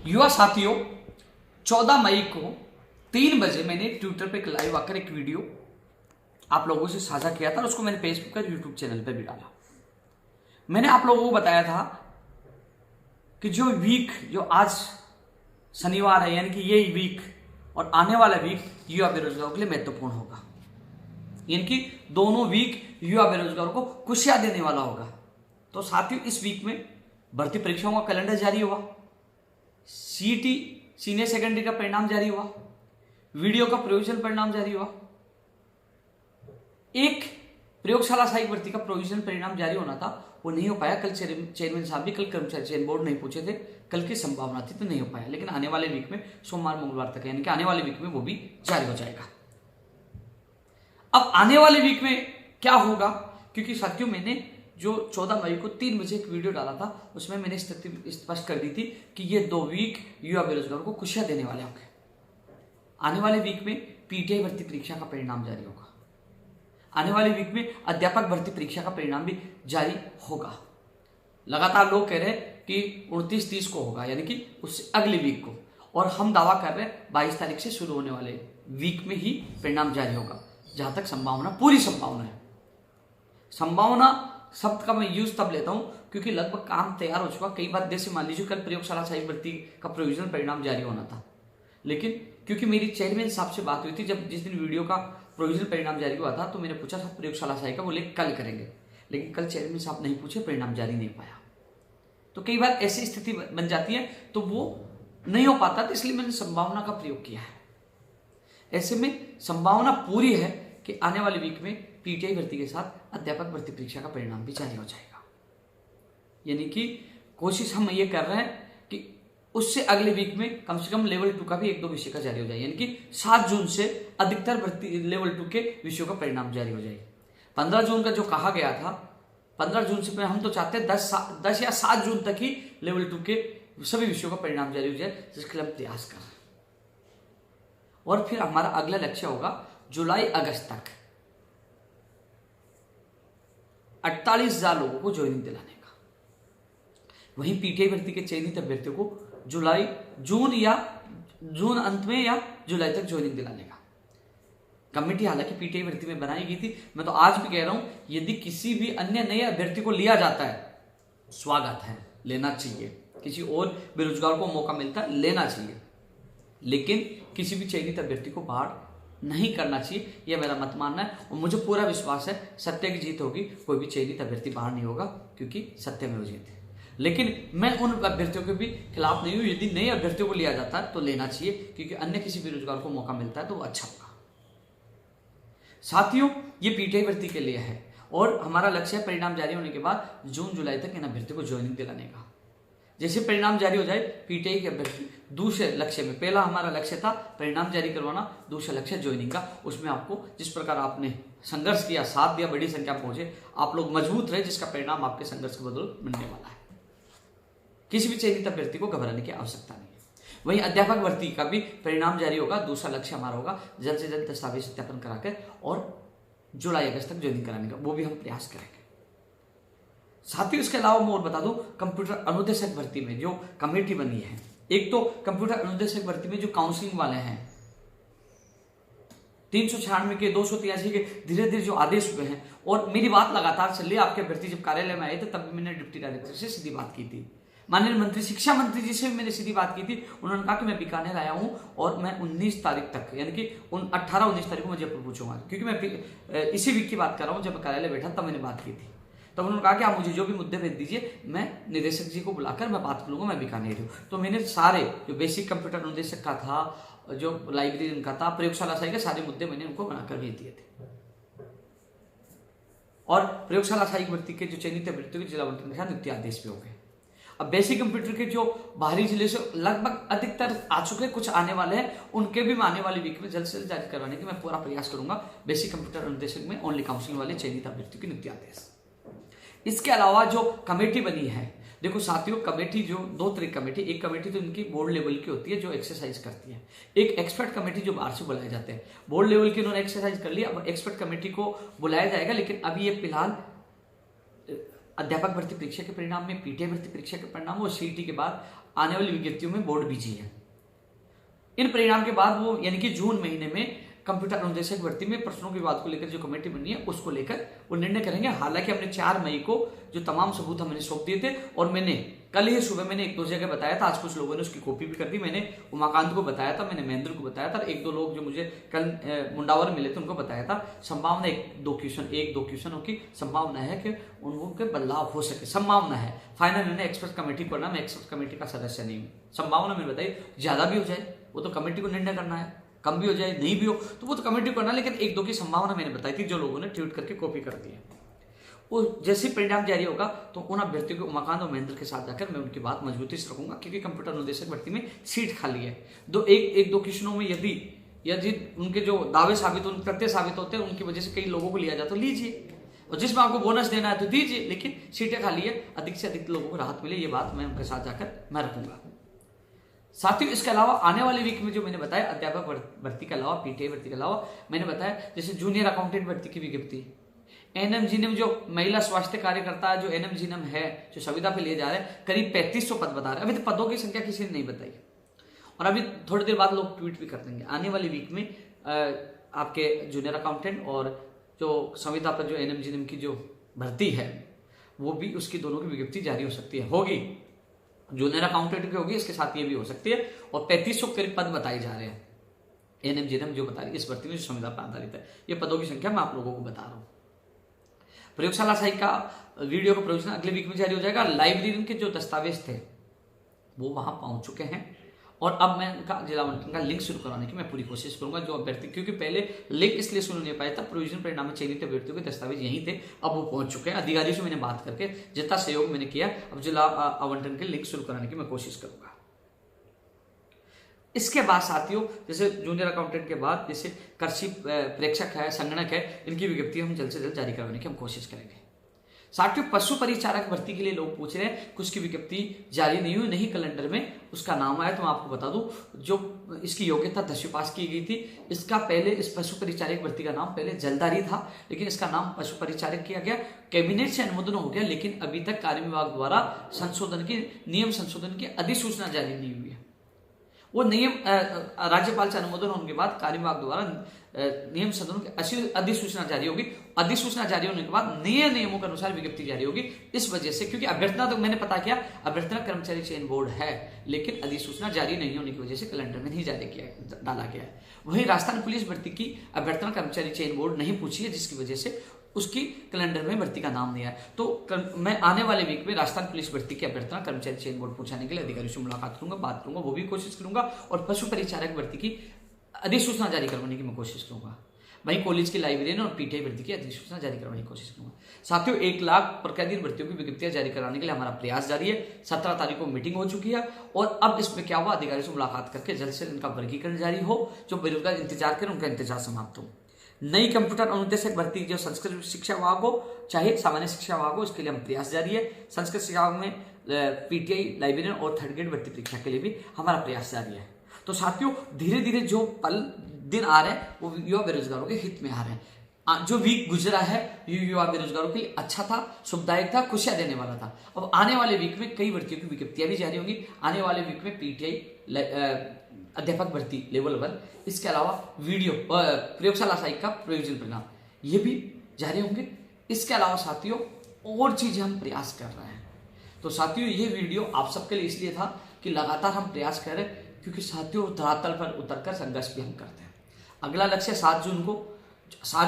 युवा साथियों, 14 मई को 3 बजे मैंने ट्विटर पे लाइव आकर एक वीडियो आप लोगों से साझा किया था और उसको मैंने फेसबुक और यूट्यूब चैनल पे भी डाला। मैंने आप लोगों को बताया था कि जो आज शनिवार है, यानी कि ये वीक और आने वाला वीक युवा बेरोजगारों के लिए महत्वपूर्ण होगा। यानी कि दोनों वीक युवा बेरोजगारों को खुशियां देने वाला होगा। तो साथियों, इस वीक में भर्ती परीक्षाओं का कैलेंडर जारी हुआ, सीईटी सीनियर सेकेंडरी का परिणाम जारी हुआ, वीडियो का प्रोविजनल परिणाम जारी हुआ। एक प्रयोगशाला सहायक भर्ती का प्रोविजनल परिणाम जारी होना था, वो नहीं हो पाया। कल चेयरमैन साहब भी, कल कर्मचारी चयन बोर्ड नहीं पूछे थे, कल की संभावना थी तो नहीं हो पाया। लेकिन आने वाले वीक में सोमवार मंगलवार तक, यानी कि आने वाले वीक में वो भी जारी हो जाएगा। अब आने वाले वीक में क्या होगा, क्योंकि साथियों मैंने जो 14 मई को 3 बजे एक वीडियो डाला था, उसमें मैंने स्थिति स्पष्ट कर दी थी कि ये 2 वीक युवा बेरोजगारों को खुशियां देने वाले होंगे। आने वाले वीक में पीटीआई भर्ती परीक्षा का परिणाम जारी होगा। आने वाले वीक में अध्यापक भर्ती परीक्षा का परिणाम भी जारी होगा। लगातार लोग कह रहे हैं कि 29-30 को होगा, यानी कि उससे अगले वीक को, और हम दावा कर रहे हैं 22 तारीख से शुरू होने वाले वीक में ही परिणाम जारी होगा। जहां तक संभावना, पूरी संभावना है। संभावना शब्द का मैं यूज तब लेता हूं क्योंकि लगभग काम तैयार हो चुका। कई बार जैसे मान लीजिए कल प्रयोगशाला सहायक भर्ती का प्रोविजनल परिणाम जारी होना था, लेकिन क्योंकि मेरी चेयरमैन साहब से बात हुई थी जिस दिन वीडियो का प्रोविजनल परिणाम जारी हुआ था, तो मैंने पूछा था प्रयोगशाला सहायक का, बोले कल करेंगे। लेकिन कल चेयरमैन साहब नहीं पूछे, परिणाम जारी नहीं पाया। तो कई बार ऐसी स्थिति बन जाती है तो वो नहीं हो पाता, तो इसलिए मैंने संभावना का प्रयोग किया है। ऐसे में संभावना पूरी है कि आने वाले वीक में पीटीआई भर्ती के साथ अध्यापक भर्ती परीक्षा का परिणाम भी जारी हो जाएगा। यानी कि कोशिश हम ये कर रहे हैं कि उससे अगले वीक में कम से कम लेवल 2 का भी 1-2 विषय का जारी हो जाए, यानी कि 7 जून से अधिकतर भर्ती लेवल 2 के विषयों का परिणाम जारी हो जाए। 15 जून का जो कहा गया था, 15 जून से हम तो चाहते हैं 10 या 7 जून तक ही लेवल 2 के सभी विषयों का परिणाम जारी हो जाए, जिसके लिए हम प्रयास कर रहे हैं। और फिर हमारा अगला लक्ष्य होगा जुलाई अगस्त तक 48,000 लोगों को ज्वाइनिंग दिलाने का। वहीं पीटीआई भर्ती के चयनित अभ्यर्थियों को जून अंत में या जुलाई तक ज्वाइनिंग दिलाने का। कमेटी हालांकि पीटीआई भर्ती में बनाई गई थी। मैं तो आज भी कह रहा हूं, यदि किसी भी अन्य नए अभ्यर्थी को लिया जाता है, स्वागत है, लेना चाहिए। किसी और बेरोजगार को मौका मिलता है, लेना चाहिए। लेकिन किसी भी चयनित अभ्यर्थी को बाहर नहीं करना चाहिए, यह मेरा मत मानना है। और मुझे पूरा विश्वास है सत्य की जीत होगी। कोई भी चयनित अभ्यर्थी बाहर नहीं होगा, क्योंकि सत्य में जीत है। लेकिन मैं उन अभ्यर्थियों के भी खिलाफ नहीं हूं। यदि नए अभ्यर्थियों को लिया जाता है तो लेना चाहिए, क्योंकि अन्य किसी बेरोजगार को मौका मिलता है तो वो अच्छा होगा। साथियों, ये पीटीआई भर्ती के लिए है और हमारा लक्ष्य है परिणाम जारी होने के बाद जून जुलाई तक इन अभ्यर्थियों को ज्वाइनिंग दिलाने का। जैसे परिणाम जारी हो जाए, पीटीआई के अभ्यर्थी दूसरे लक्ष्य में, पहला हमारा लक्ष्य था परिणाम जारी करवाना, दूसरा लक्ष्य ज्वाइनिंग का। उसमें आपको जिस प्रकार आपने संघर्ष किया, साथ दिया, बड़ी संख्या में पहुंचे, आप लोग मजबूत रहे, जिसका परिणाम आपके संघर्ष के बदौलत मिलने वाला है। किसी भी चयनित अभ्यर्थी को घबराने की आवश्यकता नहीं है। वहीं अध्यापक भर्ती का भी परिणाम जारी होगा। दूसरा लक्ष्य हमारा होगा जल्द से जल्द दस्तावेज सत्यापन कराकर और जुलाई अगस्त तक ज्वाइनिंग कराने का, वो भी हम प्रयास करेंगे। साथ ही इसके अलावा मैं और बता दूं, कंप्यूटर अनुदेशक भर्ती में जो कमेटी बनी है, एक तो कंप्यूटर अनुदेशक भर्ती में जो काउंसलिंग वाले हैं, 396 के, 283 के धीरे धीरे जो आदेश हुए हैं, और मेरी बात लगातार चल रही है। आपके अभ्यर्थी जब कार्यालय में आए थे तब मैंने डिप्टी डायरेक्टर से सीधी बात की थी। माननीय मंत्री, शिक्षा मंत्री जी से भी मैंने सीधी बात की थी। उन्होंने कहा कि मैं बीकानेर आया हूं और मैं 19 तारीख तक, यानी कि 18-19 तारीख को मैं जयपुर पहुंचूंगा। क्योंकि मैं इसी वीक की बात कर रहा हूं, जब कार्यालय बैठा तब मैंने बात की थी। तब उन्होंने कहा कि आप मुझे जो भी मुद्दे भेज दीजिए, मैं निदेशक जी को बुलाकर मैं बात कर लूंगा, मैं बीकानेर हूं। तो मैंने सारे जो बेसिक कंप्यूटर अनुदेशक का था, जो लाइब्रेरी का था, प्रयोगशाला सहायक के सारे मुद्दे मैंने उनको बनाकर भेज दिए थे। और प्रयोगशाला सहायक भर्ती के जो चयनित अभ्यर्थियों के जिला आवंटन के नियुक्ति आदेश भी हो गए। अब बेसिक कंप्यूटर के जो बाहरी जिले से लगभग अधिकतर आ चुके, कुछ आने वाले हैं, उनके भी मैं आने वाली वीक में जल्द से जल्द जारी करवाने की मैं पूरा प्रयास करूंगा। बेसिक कंप्यूटर अनुदेशक में ओनली काउंसलिंग वाले चयनित अभ्यर्थियों की नियुक्ति आदेश। इसके अलावा जो कमेटी बनी है, देखो साथियों, कमेटी जो 2 तरह की कमेटी, एक कमेटी तो इनकी बोर्ड लेवल की होती है जो एक्सरसाइज करती है, एक एक्सपर्ट कमेटी जो बाहर से बुलाए जाते हैं। बोर्ड लेवल की उन्होंने एक्सरसाइज कर ली, अब एक्सपर्ट कमेटी को बुलाया जाएगा। लेकिन अभी ये फिलहाल अध्यापक भर्ती परीक्षा के परिणाम में, पीटीआई भर्ती परीक्षा के परिणाम और सीईटी के बाद आने वाली विज्ञप्तियों में बोर्ड बिजी है। इन परिणाम के बाद वो यानी कि जून महीने में कंप्यूटर अनुदेशक भर्ती में प्रश्नों की बात को लेकर जो कमेटी बनी है उसको लेकर वो निर्णय करेंगे। हालांकि हमने 4 मई को जो तमाम सबूत हमने सौंप दिए थे और मैंने कल ही सुबह मैंने 1-2 जगह बताया था, आज कुछ लोगों ने उसकी कॉपी भी कर दी। मैंने उमाकांत को बताया था, मैंने महेंद्र को बताया था, 1-2 लोग जो मुझे कल मुंडावर मिले थे उनको बताया था। संभावना 1-2 क्वेश्चनों की संभावना है कि उनके बदलाव हो सके, संभावना है। फाइनल निर्णय एक्सपर्ट कमेटी को करना, मैं एक्सपर्ट कमेटी का सदस्य नहीं हूँ। संभावना मैंने बताई, ज्यादा भी हो जाए वो तो कमेटी को निर्णय करना है, कम भी हो जाए नहीं भी हो तो वो तो कमेटी को करना, लेकिन 1-2 की संभावना मैंने बताई थी जो लोगों ने ट्वीट करके कॉपी कर दी है। वो जैसे परिणाम जारी होगा तो उन अभ्यर्थियों को उमाकांत और महेंद्र के साथ जाकर मैं उनकी बात मजबूती से रखूंगा, क्योंकि कंप्यूटर अनुदेशक भर्ती में सीट खाली है। 1-2 क्वेश्चनों में यदि उनके जो दावे तथ्य साबित होते हैं उनकी वजह से कई लोगों को लिया जाए तो लीजिए, और जिसमें आपको बोनस देना है तो दीजिए, लेकिन सीटें खाली है, अधिक से अधिक लोगों को राहत मिले, ये बात मैं उनके साथ जाकर मैं रखूंगा। साथियों, इसके अलावा आने वाले वीक में जो मैंने बताया अध्यापक भर्ती के अलावा, पीटीआई भर्ती के अलावा मैंने बताया जैसे जूनियर अकाउंटेंट भर्ती की विज्ञप्ति, एनएमजीएनएम जो महिला स्वास्थ्य कार्यकर्ता जो एनएमजीएनएम है जो संविदा पे लिए जा रहे हैं, करीब 3500 पद बता रहे हैं। अभी तो पदों की संख्या किसी ने नहीं बताई और अभी थोड़ी देर बाद लोग ट्वीट भी कर देंगे। आने वाली वीक में आपके जूनियर अकाउंटेंट और जो संविदा पर जो एनएमजीएनएम की जो भर्ती है वो भी, उसकी दोनों की विज्ञप्ति जारी हो सकती है, होगी। जूनियर अकाउंटेंट की होगी, इसके साथ ये भी हो सकती है। और 3500 करीब पद बताए जा रहे हैं एनएमजीएनएम जो बता रही है इस भर्ती में जो संविदा पर आधारित है। ये पदों की संख्या मैं आप लोगों को बता रहा हूँ। प्रयोगशाला सहायक का वीडियो का प्रयोजन अगले वीक में जारी हो जाएगा। लाइब्रेरी के जो दस्तावेज थे वो वहां पहुंच चुके हैं और अब मैं इनका जिला आवंटन का लिंक शुरू करवाने की मैं पूरी कोशिश करूंगा। जो अभ्यर्थी, क्योंकि पहले लिंक इसलिए शुरू नहीं पाया था, प्रोविजन परिणाम में चयनित अभ्यर्थियों के दस्तावेज यहीं थे, अब वो पहुंच चुके हैं। अधिकारियों से मैंने बात करके जितना सहयोग मैंने किया, अब जिला आवंटन के लिंक शुरू कराने की मैं कोशिश करूंगा। इसके बाद साथियों, जैसे जूनियर अकाउंटेंट के बाद जैसे कृषि प्रेक्षक है, संगणक है, इनकी विज्ञप्ति हम जल्द से जल्द जारी करवाने की हम कोशिश करेंगे। साथियों, पशु परिचारक भर्ती के लिए लोग पूछ रहे हैं, कुछ की विज्ञप्ति जारी नहीं हुई, नहीं कैलेंडर में उसका नाम आया। तो मैं आपको बता दूं, जो इसकी योग्यता 10वीं पास की गई थी, इसका पहले इस पशु परिचारक भर्ती का नाम पहले जलदारी था, लेकिन इसका नाम पशु परिचारक किया गया, कैबिनेट से अनुमोदन हो गया, लेकिन अभी तक कार्य विभाग द्वारा नियम संशोधन की अधिसूचना जारी नहीं हुई है। वो नियम राज्यपाल से अनुमोदन होने के बाद कार्य विभाग द्वारा नियम संशोधन की अधिसूचना जारी होगी। अधिसूचना जारी होने के बाद नए नियमों के अनुसार विज्ञप्ति जारी होगी। इस वजह से, क्योंकि अभ्यर्थना तो मैंने पता किया, अभ्यर्थना कर्मचारी चयन बोर्ड है, लेकिन अधिसूचना जारी नहीं होने की वजह से कैलेंडर में नहीं जारी डाला गया है। वहीं राजस्थान पुलिस भर्ती की अभ्यर्थना कर्मचारी चयन बोर्ड नहीं पूछी है, जिसकी वजह से उसकी कैलेंडर में भर्ती का नाम नहीं आया। तो मैं आने वाले वीक में राजस्थान पुलिस भर्ती की अभ्यर्थना कर्मचारी चयन बोर्ड पहुंचाने के लिए अधिकारियों से मुलाकात करूंगा, बात करूंगा, वो भी कोशिश करूंगा, और पशु परिचारक भर्ती की अधिसूचना जारी करवाने की मैं कोशिश करूंगा। वहीं कॉलेज की लाइब्रेरियन और पीटीआई भर्ती की अधिसूचना जारी करवाने की कोशिश करूंगा। साथियों, 1 लाख प्रत्याशीन भर्तियों की विज्ञप्तियां जारी कराने के लिए हमारा प्रयास जारी है। 17 तारीख को मीटिंग हो चुकी है और अब इसमें क्या हुआ, अधिकारियों से मुलाकात करके जल्द से इनका वर्गीकरण जारी हो, जो बेरोजगार इंतजार करें उनका इंतजार समाप्त हो। नई कंप्यूटर अनुदेशक भर्ती जो संस्कृत शिक्षा विभाग हो चाहे सामान्य शिक्षा विभाग हो, इसके लिए हम प्रयास जारी है। संस्कृत शिक्षा विभाग में पीटीआई, लाइब्रेरियन और 3rd ग्रेड भर्ती परीक्षा के लिए भी हमारा प्रयास जारी है। तो साथियों, धीरे धीरे जो दिन आ रहे हैं वो युवा बेरोजगारों के हित में आ रहे हैं। जो वीक गुजरा है युवा बेरोजगारों के लिए अच्छा था, सुखदायक था, खुशियां देने वाला था। अब आने वाले वीक में कई भर्तियों की विज्ञप्तियां भी जारी होंगी। आने वाले वीक में पीटीआई अध्यापक भर्ती लेवल 1, इसके अलावा वीडियो प्रयोगशाला सहायक का प्रयोजन परिणाम ये भी जारी होंगे। इसके अलावा साथियों और चीजें हम प्रयास कर रहे हैं। तो साथियों, ये वीडियो आप सबके लिए इसलिए था कि लगातार हम प्रयास कर रहे हैं, क्योंकि साथियों धरातल पर उतरकर संघर्ष भी हम करते हैं। अगला लक्ष्य 7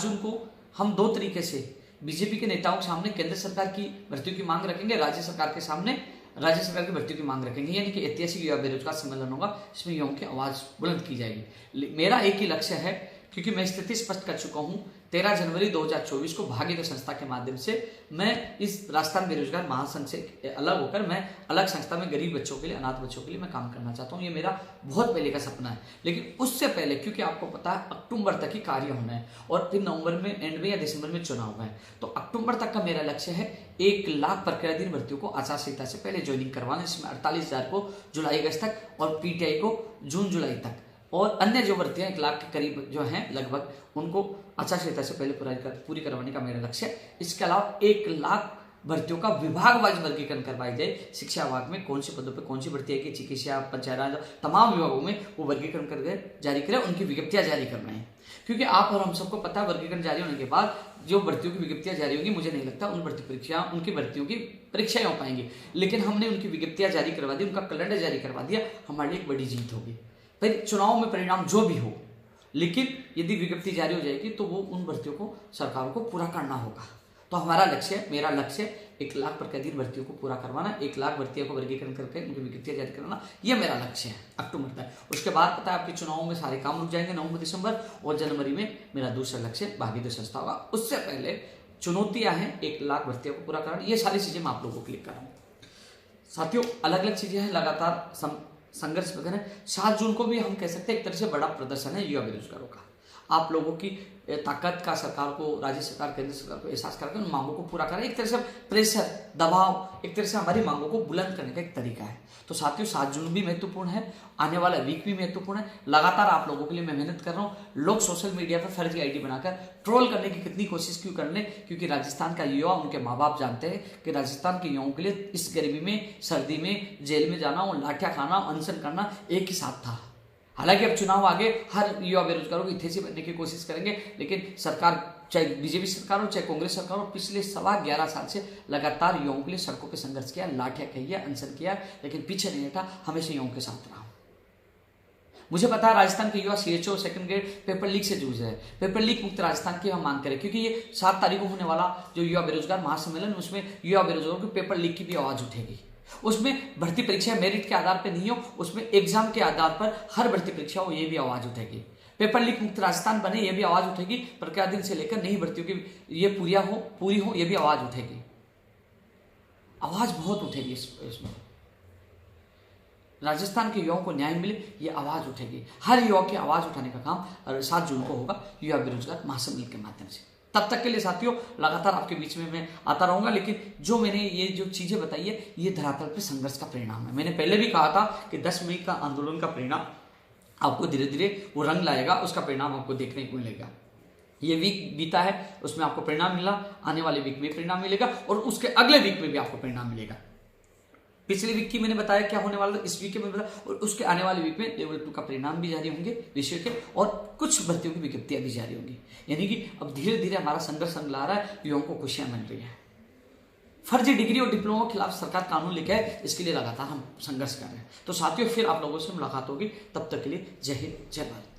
जून को हम 2 तरीके से बीजेपी के नेताओं के सामने केंद्र सरकार की भर्तियों की मांग रखेंगे, राज्य सरकार के सामने राज्य सरकार की भर्तियों की मांग रखेंगे, यानी कि ऐतिहासिक युवा बेरोजगार सम्मेलन होगा, इसमें युवाओं की आवाज बुलंद की जाएगी। मेरा एक ही लक्ष्य है, क्योंकि मैं स्थिति स्पष्ट कर चुका हूं, 13 जनवरी 2024 को भागीरथ संस्था के माध्यम से मैं इस राजस्थान बेरोजगार महासंघ से अलग होकर मैं अलग संस्था में गरीब बच्चों के लिए, अनाथ बच्चों के लिए मैं काम करना चाहता हूं। ये मेरा बहुत पहले का सपना है, लेकिन उससे पहले, क्योंकि आपको पता है अक्टूबर तक ही कार्य होना है और फिर नवंबर में एंड में या दिसंबर में चुनाव है, तो अक्टूबर तक का मेरा लक्ष्य है 1 लाख प्रक्रियाधीन भर्तियों को आचार संहिता से पहले ज्वाइनिंग करवाना, इसमें 48,000 को जुलाई अगस्त तक और पीटीआई को जून जुलाई तक, और अन्य जो भर्तियां 1 लाख के करीब जो हैं लगभग, उनको आचार संहिता से पहले पूरी करवाने का मेरा लक्ष्य है। इसके अलावा 1 लाख भर्तियों का विभाग वाइज वर्गीकरण करवाई जाए। शिक्षा विभाग में कौन से पदों पर कौन सी भर्ती है कि चिकित्सा, पंचायत राज, तमाम विभागों में वो वर्गीकरण करके जारी करें, उनकी विज्ञप्तियां जारी करवाएं। क्योंकि आप और हम सबको पता है वर्गीकरण जारी होने के बाद जो भर्तियों की विज्ञप्तियां जारी होंगी, मुझे नहीं लगता उनकी भर्तियों की परीक्षाएं हो पाएंगी, लेकिन हमने उनकी विज्ञप्तियां जारी करवा दी, उनका कैलेंडर जारी करवा दिया, हमारे लिए एक बड़ी जीत होगी। फिर चुनाव में परिणाम जो भी हो, लेकिन यदि विज्ञप्ति जारी हो जाएगी तो वो उन भर्तियों को सरकार को पूरा करना होगा। तो हमारा लक्ष्य, मेरा लक्ष्य 1 लाख प्रतिदिन भर्तियों को पूरा करवाना, 1 लाख भर्तियों को वर्गीकरण करके उनकी विज्ञप्तियां जारी करना, यह मेरा लक्ष्य है अक्टूबर तक। उसके बाद पता है आपके चुनावों में सारे काम रुक जाएंगे नवंबर दिसंबर, और जनवरी में मेरा दूसरा लक्ष्य भागीदार संस्था होगा। उससे पहले चुनौतियां हैं 1 लाख भर्तियों को पूरा करना, ये सारी चीजें मैं आप लोगों को क्लिक कर रहा हूँ। साथियों अलग अलग चीजें हैं, लगातार संघर्ष वगैरह। 7 जून को भी हम कह सकते हैं एक तरह से बड़ा प्रदर्शन है युवा बेरोजगारों का। आप लोगों की ताकत का सरकार को, राज्य सरकार, केंद्र सरकार को एहसास करके उन मांगों को पूरा करें। एक तरह से प्रेशर, दबाव, एक तरह से हमारी मांगों को बुलंद करने का एक तरीका है। तो साथियों 7 जून भी महत्वपूर्ण है, आने वाला वीक भी महत्वपूर्ण है। लगातार आप लोगों के लिए मैं मेहनत कर रहा हूँ। लोग सोशल मीडिया पर फर्जी आईडी बनाकर ट्रोल करने की कितनी कोशिश क्यों कर लें, क्योंकि राजस्थान का युवा, उनके माँ बाप जानते हैं कि राजस्थान के युवाओं के लिए इस गर्मी में, सर्दी में जेल में जाना और लाठियां खाना, अनशन करना एक ही साथ था। हालांकि अब चुनाव आगे हर युवा बेरोजगारों को हितैषी बनने की कोशिश करेंगे, लेकिन सरकार, चाहे बीजेपी सरकार हो चाहे कांग्रेस सरकार हो, पिछले 11.25 साल से लगातार युवाओं के लिए सड़कों पे संघर्ष किया, लाठियां खाई, अनशन किया, लेकिन पीछे नहीं हटा, हमेशा युवाओं के साथ रहा। मुझे पता है राजस्थान के युवा CHO second grade paper leak से जूझ रहे हैं। पेपर लीक मुक्त राजस्थान की हम मांग करें, क्योंकि ये 7 तारीख को होने वाला जो युवा बेरोजगार महासम्मेलन, उसमें युवा बेरोजगारों की पेपर लीक की भी आवाज उठेगी। उसमें भर्ती परीक्षा मेरिट के आधार पर नहीं हो, उसमें एग्जाम के आधार पर हर भर्ती परीक्षा हो, ये भी आवाज उठेगी। पेपर लीक मुक्त राजस्थान बने, ये भी आवाज उठेगी। प्रक्रिया दिन से लेकर नई भर्तियों की ये पूरी हो, ये भी आवाज उठेगी। आवाज बहुत उठेगी इसमें। राजस्थान के युवाओं को न्याय मिले, ये आवाज उठेगी। हर युवा की आवाज उठाने का काम 7 जून को होगा युवा बेरोजगार महासम्मेलन के माध्यम से। तब तक के लिए साथियों लगातार आपके बीच में मैं आता रहूंगा, लेकिन जो मैंने ये जो चीजें बताई है, ये धरातल पे संघर्ष का परिणाम है। मैंने पहले भी कहा था कि 10 मई का आंदोलन का परिणाम आपको धीरे धीरे वो रंग लाएगा, उसका परिणाम आपको देखने को मिलेगा। ये वीक बीता है, उसमें आपको परिणाम मिला, आने वाले वीक में परिणाम मिलेगा, और उसके अगले वीक में भी आपको परिणाम मिलेगा। पिछले वीक की मैंने बताया क्या होने वाला था, इस वीक के मैंने बताया, और उसके आने वाले वीक में लेवल 2 का परिणाम भी जारी होंगे विषय के, और कुछ भर्तियों की विज्ञप्तियां भी जारी होंगी। यानी कि अब धीरे धीरे हमारा संघर्ष रंग ला रहा है, युवाओं को खुशियां मिल रही है। फर्जी डिग्री और डिप्लोमा के खिलाफ सरकार कानून लेके आए, इसके लिए लगातार हम संघर्ष कर रहे हैं। तो साथियों फिर आप लोगों से मुलाकात होगी, तब तक के लिए जय हिंद, जय भारत।